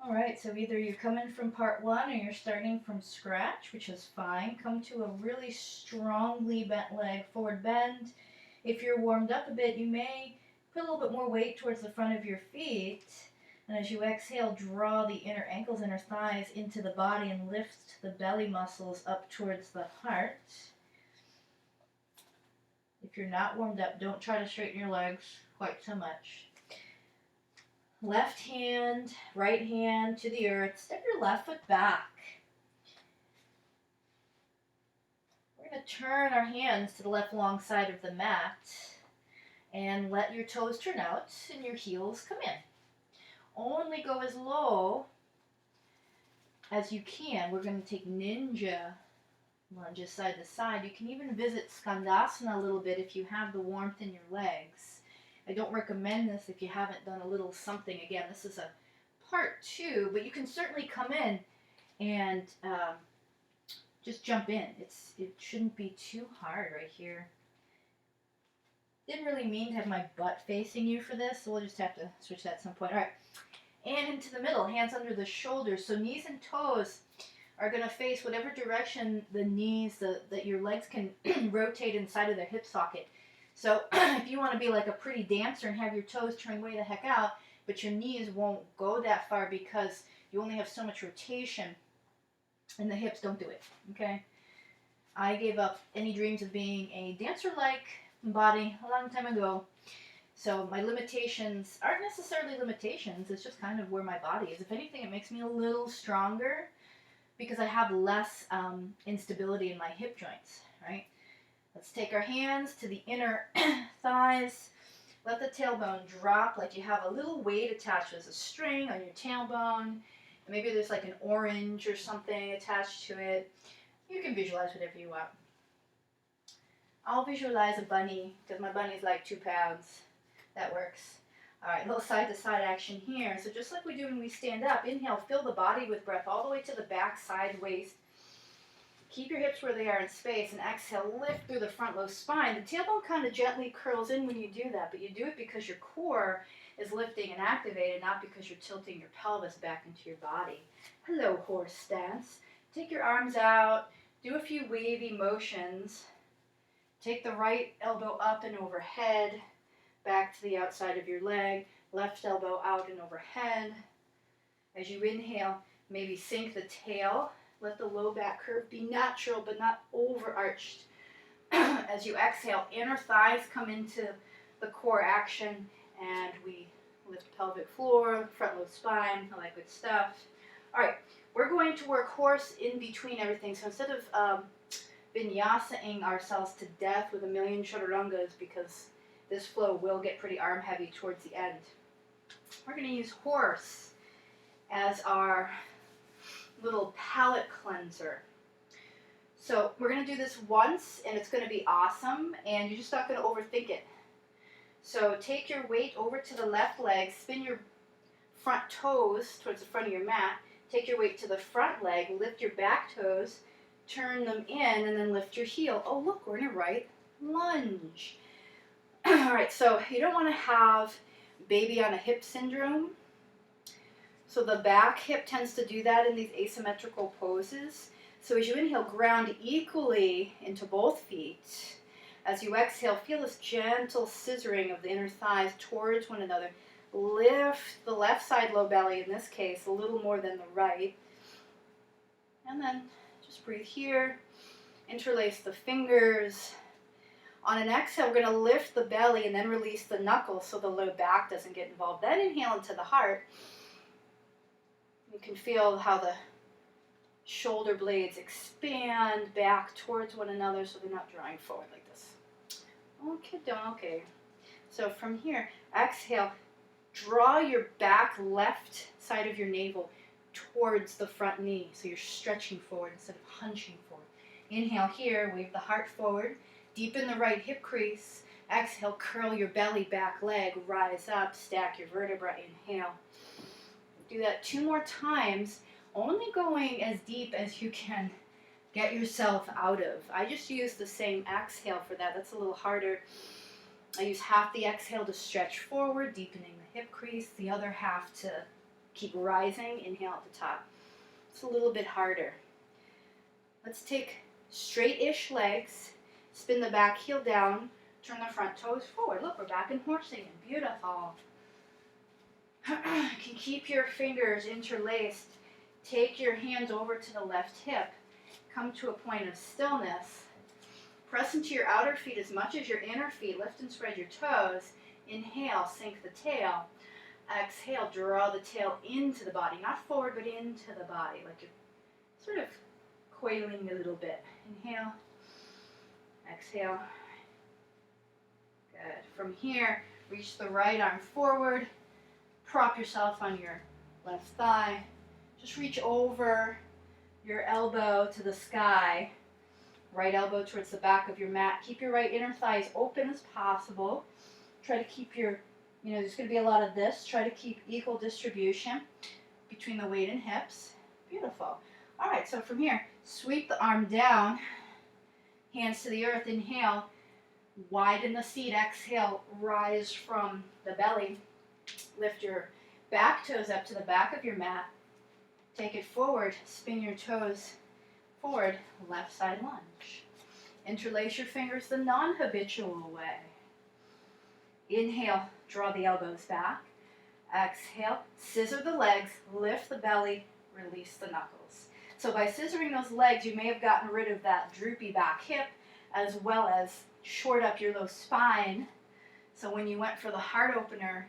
All right, so either you're coming from part one or you're starting from scratch, which is fine. Come to a really strongly bent leg, forward bend. If you're warmed up a bit, you may put a little bit more weight towards the front of your feet. And as you exhale, draw the inner ankles, inner thighs into the body and lift the belly muscles up towards the heart. If you're not warmed up, don't try to straighten your legs quite so much. Left hand, right hand to the earth. Step your left foot back. We're going to turn our hands to the left long side of the mat and let your toes turn out and your heels come in. Only go as low as you can. We're going to take ninja lunges side to side. You can even visit Skandasana a little bit if you have the warmth in your legs. I don't recommend this if you haven't done a little something. Again, this is a part two, but you can certainly come in and just jump in. It shouldn't be too hard right here. Didn't really mean to have my butt facing you for this, so we'll just have to switch that at some point. All right, and into the middle, hands under the shoulders. So knees and toes are going to face whatever direction the knees, that your legs can rotate inside of their hip socket. So if you want to be like a pretty dancer and have your toes turn way the heck out, but your knees won't go that far because you only have so much rotation and the hips, don't do it, okay? I gave up any dreams of being a dancer-like body a long time ago. So my limitations aren't necessarily limitations, it's just kind of where my body is. If anything, it makes me a little stronger because I have less instability in my hip joints, right? Let's take our hands to the inner thighs. Let the tailbone drop like you have a little weight attached. There's a string on your tailbone. And maybe there's like an orange or something attached to it. You can visualize whatever you want. I'll visualize a bunny because my bunny's like 2 pounds. That works. All right, little side-to-side action here. So just like we do when we stand up, inhale, fill the body with breath all the way to the back, side, waist. Keep your hips where they are in space, and exhale, lift through the front low spine. The tailbone kind of gently curls in when you do that, but you do it because your core is lifting and activated, not because you're tilting your pelvis back into your body. Hello, horse stance. Take your arms out, do a few wavy motions. Take the right elbow up and overhead, back to the outside of your leg, left elbow out and overhead. As you inhale, maybe sink the tail. Let the low back curve be natural but not overarched. As you exhale, inner thighs come into the core action and we lift pelvic floor, front low spine, all that good stuff. All right, we're going to work horse in between everything. So instead of vinyasa-ing ourselves to death with a million chaturangas, because this flow will get pretty arm heavy towards the end, we're going to use horse as our little palate cleanser. So we're going to do this once and it's going to be awesome and you're just not going to overthink it. So take your weight over to the left leg, spin your front toes towards the front of your mat, take your weight to the front leg, lift your back toes, turn them in, and then lift your heel. Oh look, we're in a right lunge. Alright, so you don't want to have baby on a hip syndrome. So the back hip tends to do that in these asymmetrical poses. So as you inhale, ground equally into both feet. As you exhale, feel this gentle scissoring of the inner thighs towards one another. Lift the left side low belly, in this case, a little more than the right. And then just breathe here. Interlace the fingers. On an exhale, we're going to lift the belly and then release the knuckles so the low back doesn't get involved. Then inhale into the heart. You can feel how the shoulder blades expand back towards one another so they're not drawing forward like this. Okay, okay. So from here, exhale, draw your back left side of your navel towards the front knee. So you're stretching forward instead of hunching forward. Inhale here, wave the heart forward, deepen the right hip crease. Exhale, curl your belly, back leg, rise up, stack your vertebra, inhale. Do that 2 more times, only going as deep as you can get yourself out of. I just use the same exhale for that. That's a little harder. I use half the exhale to stretch forward, deepening the hip crease, the other half to Keep rising, inhale at the top. It's a little bit harder. Let's take straight-ish legs, spin the back heel down, turn the front toes forward. Look, we're back in horse again. Beautiful. You can keep your fingers interlaced. Take your hands over to the left hip. Come to a point of stillness. Press into your outer feet as much as your inner feet. Lift and spread your toes. Inhale, sink the tail. Exhale, draw the tail into the body. Not forward, but into the body. Like you're sort of coiling a little bit. Inhale. Exhale. Good. From here, reach the right arm forward. Prop yourself on your left thigh. Just reach over your elbow to the sky. Right elbow towards the back of your mat. Keep your right inner thigh as open as possible. Try to keep your, there's going to be a lot of this. Try to keep equal distribution between the weight and hips. Beautiful. All right, so from here, sweep the arm down. Hands to the earth. Inhale. Widen the seat. Exhale. Rise from the belly. Lift your back toes up to the back of your mat. Take it forward. Spin your toes forward. Left side lunge. Interlace your fingers the non-habitual way. Inhale. Draw the elbows back. Exhale. Scissor the legs. Lift the belly. Release the knuckles. So by scissoring those legs, you may have gotten rid of that droopy back hip as well as short up your low spine. So when you went for the heart opener,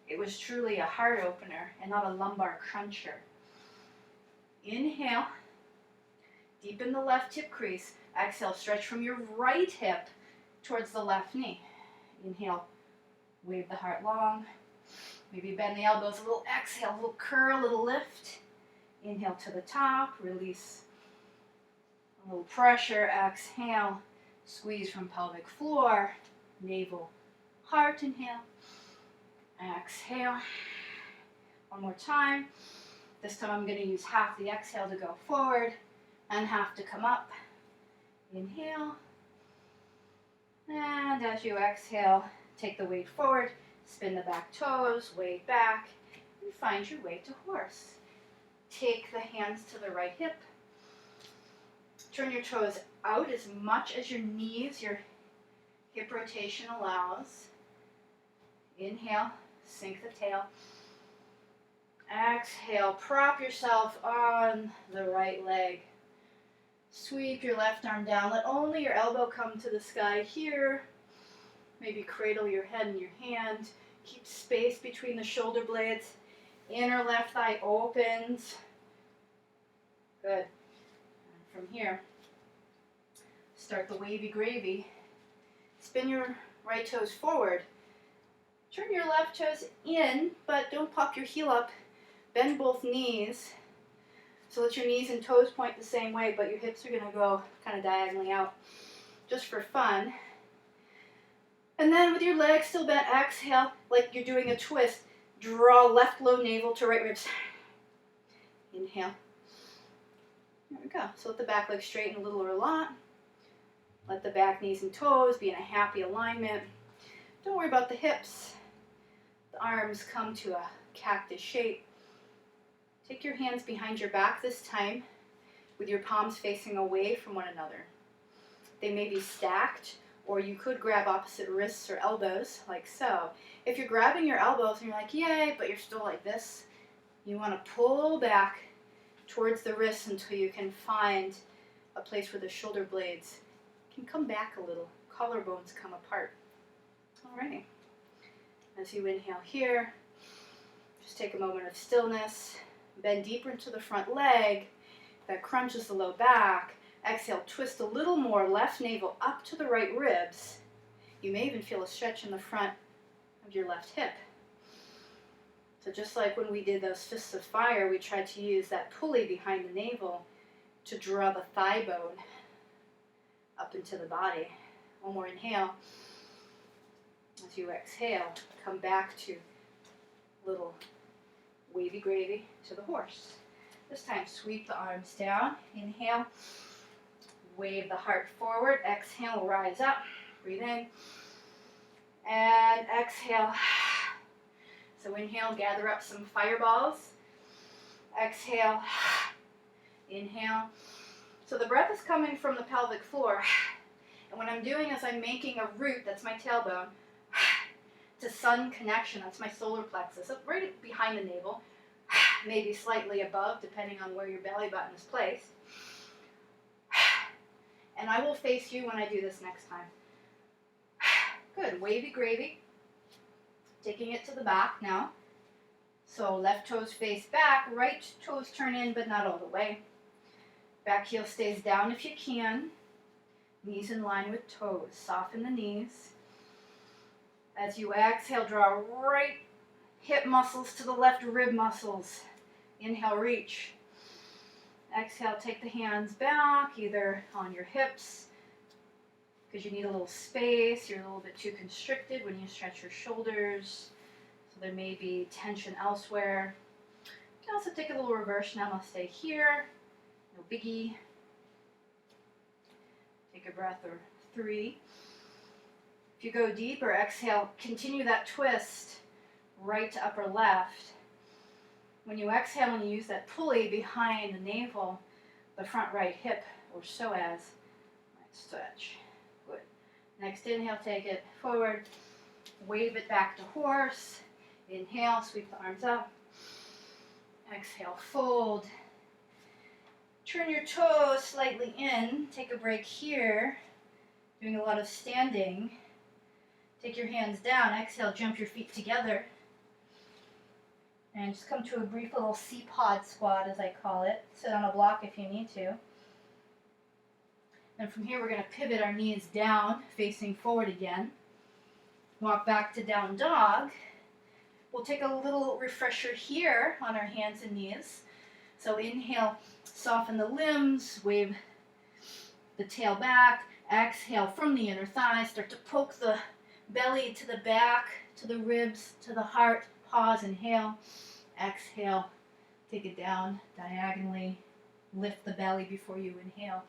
it was truly a heart opener and not a lumbar cruncher. Inhale. Deepen the left hip crease. Exhale. Stretch from your right hip towards the left knee. Inhale. Wave the heart long. Maybe bend the elbows a little. Exhale. A little curl, a little lift. Inhale to the top. Release a little pressure. Exhale. Squeeze from pelvic floor. Navel, heart. Inhale. Exhale. One more time. This time I'm going to use half the exhale to go forward and half to come up. Inhale. And as you exhale, take the weight forward. Spin the back toes, weight back, and find your way to horse. Take the hands to the right hip. Turn your toes out as much as your knees, your hip rotation allows. Inhale, sink the tail. Exhale, prop yourself on the right leg. Sweep your left arm down. Let only your elbow come to the sky here. Maybe cradle your head in your hand. Keep space between the shoulder blades. Inner left thigh opens. Good. And from here, start the wavy gravy. Spin your right toes forward. Turn your left toes in, but don't pop your heel up. Bend both knees. So let your knees and toes point the same way, but your hips are going to go kind of diagonally out, just for fun. And then with your legs still bent, exhale like you're doing a twist. Draw left low navel to right ribs. Inhale. There we go. So let the back leg straighten a little or a lot. Let the back knees and toes be in a happy alignment. Don't worry about the hips. The arms come to a cactus shape. Take your hands behind your back this time with your palms facing away from one another. They may be stacked, or you could grab opposite wrists or elbows, like so. If you're grabbing your elbows and you're like, yay, but you're still like this, you want to pull back towards the wrists until you can find a place where the shoulder blades can come back a little. Collarbones come apart. Alrighty. As you inhale here, just take a moment of stillness. Bend deeper into the front leg. That crunches the low back. Exhale, twist a little more, left navel up to the right ribs. You may even feel a stretch in the front of your left hip. So just like when we did those fists of fire, we tried to use that pulley behind the navel to draw the thigh bone up into the body. One more inhale. As you exhale, come back to little wavy gravy to the horse. This time, sweep the arms down. Inhale. Wave the heart forward. Exhale, rise up. Breathe in. And exhale. So inhale, gather up some fireballs. Exhale. Inhale. So the breath is coming from the pelvic floor. And what I'm doing is I'm making a root, that's my tailbone, to sun connection, that's my solar plexus, up right behind the navel, maybe slightly above, depending on where your belly button is placed. And I will face you when I do this next time. Good, wavy gravy. Taking it to the back now. So left toes face back, right toes turn in, but not all the way. Back heel stays down if you can. Knees in line with toes. Soften the knees. As you exhale, draw right hip muscles to the left rib muscles. Inhale, reach. Exhale, take the hands back, either on your hips, because you need a little space. You're a little bit too constricted when you stretch your shoulders, so there may be tension elsewhere. You can also take a little reverse namaste here. No biggie. Take a breath or 3. If you go deeper, exhale, continue that twist, right to upper left. When you exhale and you use that pulley behind the navel, the front right hip or psoas might stretch. Good. Next inhale, take it forward, wave it back to horse. Inhale, sweep the arms up. Exhale, fold. Turn your toes slightly in. Take a break here. Doing a lot of standing. Take your hands down. Exhale, jump your feet together. And just come to a brief little C-pod squat, as I call it. Sit on a block if you need to. And from here, we're going to pivot our knees down, facing forward again. Walk back to down dog. We'll take a little refresher here on our hands and knees. So inhale, soften the limbs, wave the tail back. Exhale from the inner thigh, start to poke the belly to the back, to the ribs, to the heart. Pause, inhale. Exhale, take it down diagonally. Lift the belly before you inhale.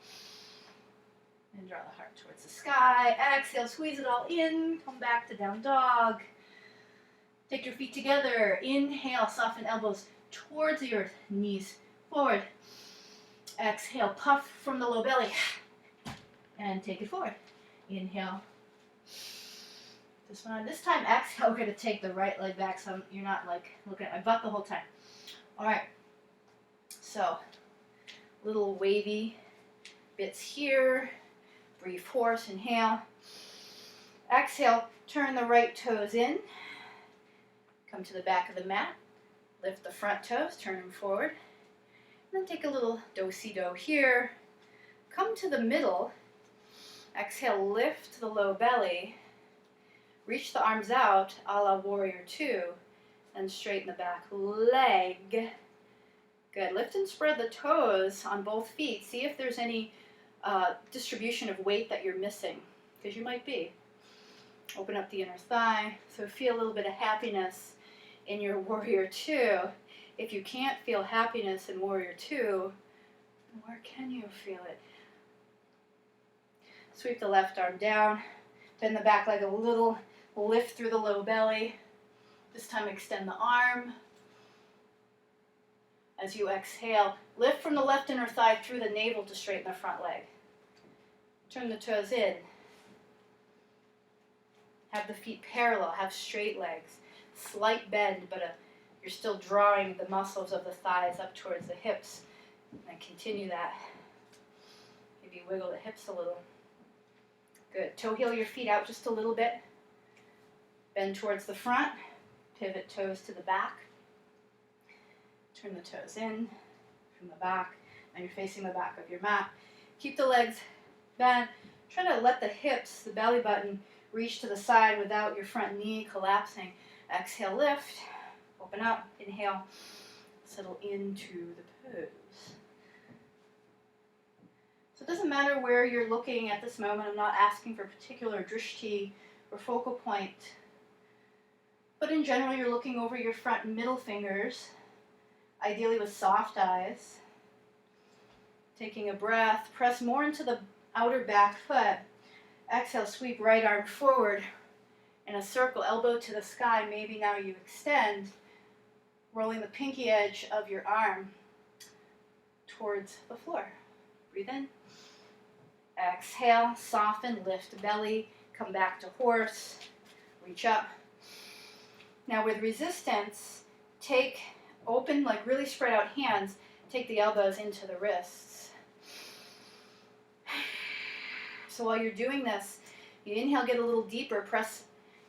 And draw the heart towards the sky. Exhale, squeeze it all in. Come back to down dog. Take your feet together. Inhale, soften elbows towards the earth. Knees forward. Exhale, puff from the low belly. And take it forward. Inhale. This time, exhale, we're going to take the right leg back so you're not like looking at my butt the whole time. All right. So, little wavy bits here. Brief horse, inhale. Exhale, turn the right toes in. Come to the back of the mat. Lift the front toes, turn them forward. And then take a little do-si-do here. Come to the middle. Exhale, lift the low belly. Reach the arms out, a la warrior 2. And straighten the back leg. Good. Lift and spread the toes on both feet. See if there's any distribution of weight that you're missing, because you might be. Open up the inner thigh. So feel a little bit of happiness in your warrior 2. If you can't feel happiness in warrior 2, where can you feel it? Sweep the left arm down. Bend the back leg a little. Lift through the low belly. This time extend the arm. As you exhale, lift from the left inner thigh through the navel to straighten the front leg. Turn the toes in. Have the feet parallel, have straight legs. Slight bend, but you're still drawing the muscles of the thighs up towards the hips. And continue that. Maybe wiggle the hips a little. Good. Toe heel your feet out just a little bit. Bend towards the front. Pivot toes to the back. Turn the toes in from the back. Now you're facing the back of your mat. Keep the legs bent. Try to let the hips, the belly button, reach to the side without your front knee collapsing. Exhale, lift. Open up. Inhale. Settle into the pose. So it doesn't matter where you're looking at this moment. I'm not asking for particular drishti or focal point. But in general, you're looking over your front and middle fingers, ideally with soft eyes. Taking a breath, press more into the outer back foot. Exhale, sweep right arm forward in a circle, elbow to the sky. Maybe now you extend, rolling the pinky edge of your arm towards the floor. Breathe in. Exhale, soften, lift belly, come back to horse, reach up. Now with resistance, open, like really spread out hands, take the elbows into the wrists. So while you're doing this, you inhale, get a little deeper, press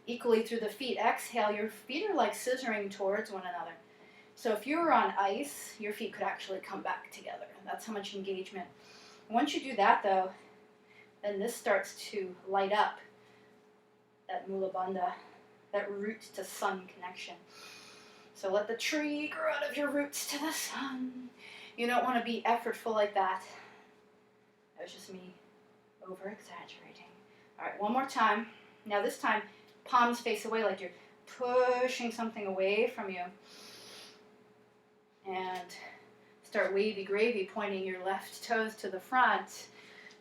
equally through the feet. Exhale, your feet are like scissoring towards one another. So if you were on ice, your feet could actually come back together. That's how much engagement. Once you do that though, then this starts to light up that mula bandha, that root to sun connection. So let the tree grow out of your roots to the sun. You don't want to be effortful like that. That was just me over-exaggerating. All right, one more time. Now this time, palms face away like you're pushing something away from you. And start wavy gravy, pointing your left toes to the front.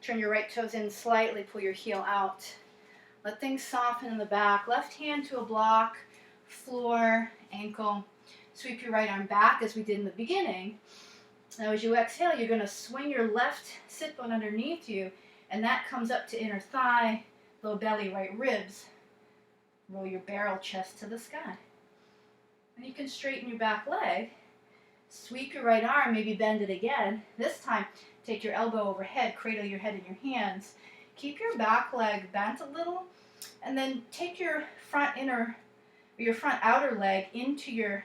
Turn your right toes in slightly, pull your heel out. Let things soften in the back. Left hand to a block, floor, ankle. Sweep your right arm back as we did in the beginning. Now as you exhale, you're going to swing your left sit bone underneath you, and that comes up to inner thigh, low belly, right ribs. Roll your barrel chest to the sky. And you can straighten your back leg. Sweep your right arm, maybe bend it again. This time, take your elbow overhead, cradle your head in your hands. Keep your back leg bent a little, and then take your front outer leg into your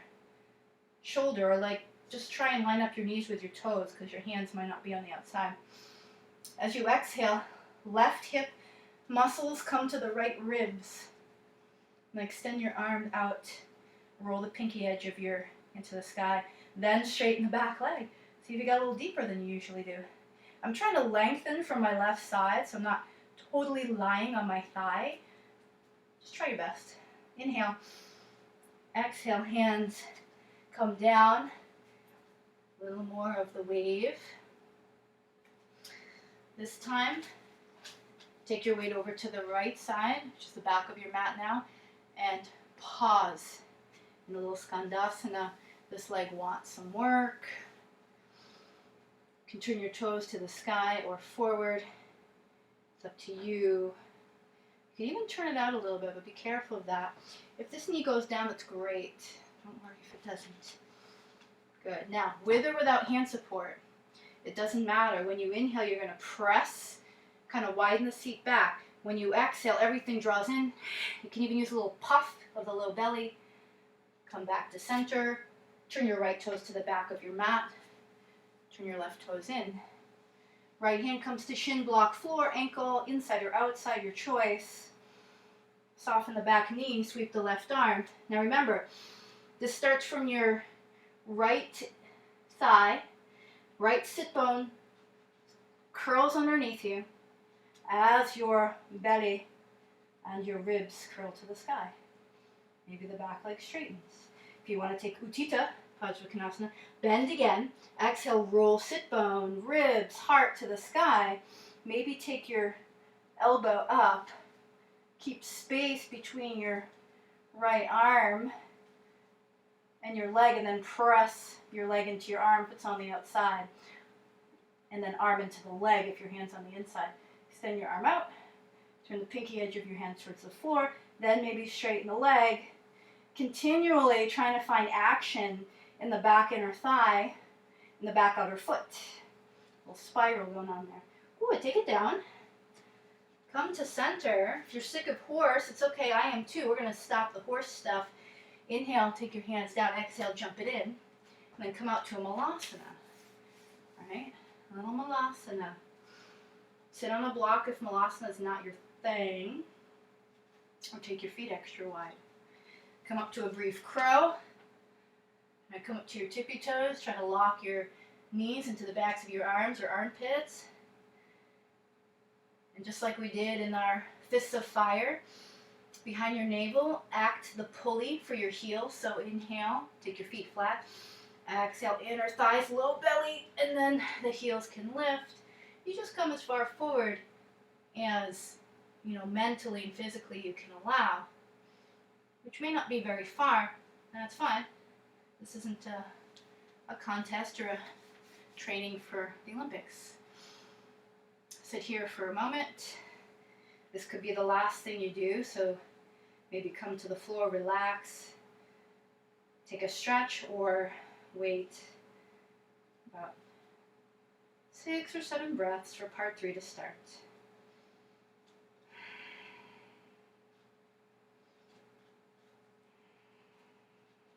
shoulder, or like just try and line up your knees with your toes because your hands might not be on the outside. As you exhale, left hip muscles come to the right ribs. And extend your arm out. Roll the pinky edge of into the sky. Then straighten the back leg. See if you got a little deeper than you usually do. I'm trying to lengthen from my left side so I'm not totally lying on my thigh. Just try your best. Inhale. Exhale, hands come down. A little more of the wave. This time, take your weight over to the right side, which is the back of your mat now, and pause in a little skandasana. This leg wants some work. You can turn your toes to the sky or forward. It's up to you. You can even turn it out a little bit, but be careful of that. If this knee goes down, that's great. Don't worry if it doesn't. Good. Now, with or without hand support, it doesn't matter. When you inhale, you're going to press, kind of widen the seat back. When you exhale, everything draws in. You can even use a little puff of the low belly. Come back to center. Turn your right toes to the back of your mat. Turn your left toes in. Right hand comes to shin block floor, ankle, inside or outside, your choice. Soften the back knee, sweep the left arm. Now remember, this starts from your right thigh, right sit bone curls underneath you as your belly and your ribs curl to the sky. Maybe the back leg straightens. If you want to take Utthita, Vajrakonasana, bend again. Exhale, roll sit bone, ribs, heart to the sky. Maybe take your elbow up. Keep space between your right arm and your leg, and then press your leg into your arm if it's on the outside. And then arm into the leg if your hand's on the inside. Extend your arm out. Turn the pinky edge of your hand towards the floor. Then maybe straighten the leg. Continually trying to find action in the back inner thigh, in the back outer foot. A little spiral going on there. Ooh, take it down. Come to center. If you're sick of horse, it's okay, I am too. We're going to stop the horse stuff. Inhale, take your hands down. Exhale, jump it in. And then come out to a malasana. Alright? A little malasana. Sit on a block if malasana is not your thing. Or take your feet extra wide. Come up to a brief crow. Now come up to your tippy toes. Try to lock your knees into the backs of your arms or armpits. And just like we did in our fists of fire, behind your navel, act the pulley for your heels. So inhale, take your feet flat. Exhale, inner thighs, low belly, and then the heels can lift. You just come as far forward as, mentally and physically you can allow, which may not be very far, and that's fine. This isn't a contest or a training for the Olympics. Sit here for a moment. This could be the last thing you do, so maybe come to the floor, relax, take a stretch, or wait about 6 or 7 breaths for part 3 to start.